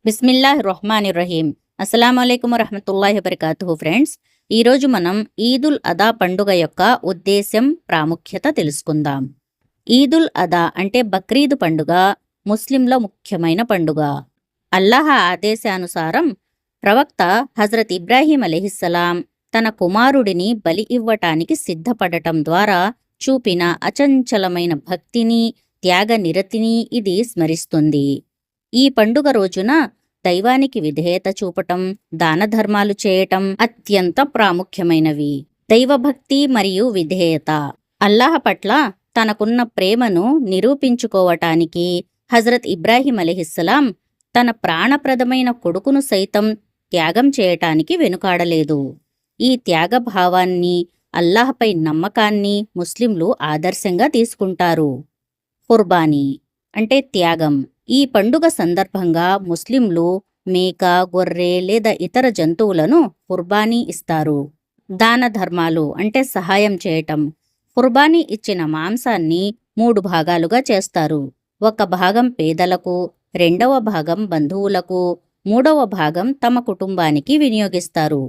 బిస్మిల్లాహిర్రహ్మానిర్రహీం. అస్సలాము అలైకుం వరహ్మతుల్లాహి వబరకాతుహు. ఫ్రెండ్స్, ఈరోజు మనం ఈదుల్ అదా పండుగ యొక్క ఉద్దేశం, ప్రాముఖ్యత తెలుసుకుందాం. ఈదుల్ అదా అంటే బక్రీద్ పండుగ ముస్లింల ముఖ్యమైన పండుగ. అల్లాహ్ ఆదేశానుసారం ప్రవక్త హజరత్ ఇబ్రాహీం అలైహిస్సలాం తన కుమారుడిని బలి ఇవ్వటానికి సిద్ధపడటం ద్వారా చూపిన అచంచలమైన భక్తిని, త్యాగ నిరతిని ఇది స్మరిస్తుంది. ఈ పండుగ రోజున దైవానికి విధేయత చూపటం, దానధర్మాలు చేయటం అత్యంత ప్రాముఖ్యమైనవి. దైవభక్తి మరియు విధేయత అల్లాహ్ పట్ల తనకున్న ప్రేమను నిరూపించుకోవటానికి హజరత్ ఇబ్రాహీం అలైహిస్సలాం తన ప్రాణప్రదమైన కొడుకును సైతం త్యాగం చేయటానికి వెనుకాడలేదు. ఈ త్యాగభావాన్ని, అల్లాహ్పై నమ్మకాన్ని ముస్లింలు ఆదర్శంగా తీసుకుంటారు. ఖుర్బానీ అంటే త్యాగం. ఈ పండుగ సందర్భంగా ముస్లింలు మేక, గొర్రె లేదా ఇతర జంతువులను ఖుర్బానీ ఇస్తారు. దాన ధర్మాలు అంటే సహాయం చేయటం. ఖుర్బానీ ఇచ్చిన మాంసాన్ని 3 భాగాలుగా చేస్తారు. ఒక భాగం పేదలకు, 2వ భాగం బంధువులకు, 3వ భాగం తమ కుటుంబానికి వినియోగిస్తారు.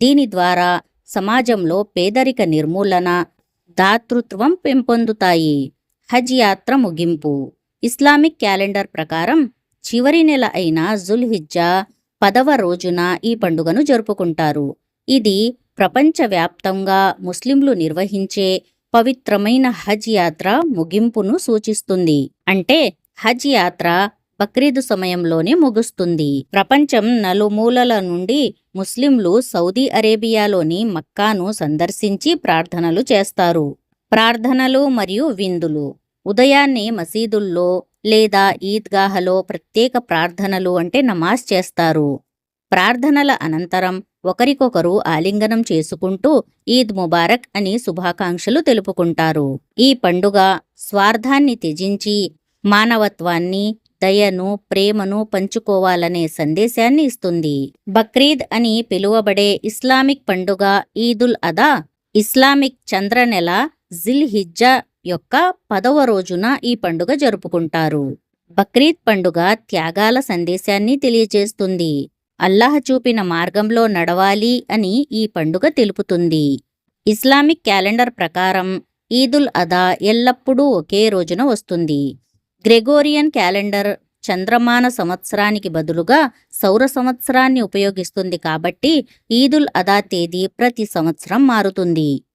దీని ద్వారా సమాజంలో పేదరిక నిర్మూలన, దాతృత్వం పెంపొందుతాయి. హజ్ యాత్ర ముగింపు. ఇస్లామిక్ క్యాలెండర్ ప్రకారం చివరి నెల అయిన జుల్హిజ్జా 10వ రోజున ఈ పండుగను జరుపుకుంటారు. ఇది ప్రపంచవ్యాప్తంగా ముస్లింలు నిర్వహించే పవిత్రమైన హజ్ యాత్ర ముగింపును సూచిస్తుంది. అంటే హజ్ యాత్ర బక్రీద్ సమయంలోనే ముగుస్తుంది. ప్రపంచం నలుమూలల నుండి ముస్లింలు సౌదీ అరేబియాలోని మక్కాను సందర్శించి ప్రార్థనలు చేస్తారు. ప్రార్థనలు మరియు విందులు. ఉదయాన్నే మసీదుల్లో లేదా ఈద్గాహలో ప్రత్యేక ప్రార్థనలు అంటే నమాజ్ చేస్తారు. ప్రార్థనల అనంతరం ఒకరికొకరు ఆలింగనం చేసుకుంటూ ఈద్ ముబారక్ అని శుభాకాంక్షలు తెలుపుకుంటారు. ఈ పండుగ స్వార్థాన్ని త్యజించి మానవత్వాన్ని, దయను, ప్రేమను పంచుకోవాలనే సందేశాన్ని ఇస్తుంది. బక్రీద్ అని పిలువబడే ఇస్లామిక్ పండుగ ఈదుల్ అదా ఇస్లామిక్ చంద్రనెల జిల్హిజ్జా యొక్క 10వ రోజున ఈ పండుగ జరుపుకుంటారు. బక్రీద్ పండుగ త్యాగాల సందేశాన్ని తెలియజేస్తుంది. అల్లాహ్ చూపిన మార్గంలో నడవాలి అని ఈ పండుగ తెలుపుతుంది. ఇస్లామిక్ క్యాలెండర్ ప్రకారం ఈదుల్ అదా ఎల్లప్పుడూ ఒకే రోజున వస్తుంది. గ్రెగోరియన్ క్యాలెండర్ చంద్రమాన సంవత్సరానికి బదులుగా సౌర సంవత్సరాన్ని ఉపయోగిస్తుంది కాబట్టి ఈదుల్ అదా తేదీ ప్రతి సంవత్సరం మారుతుంది.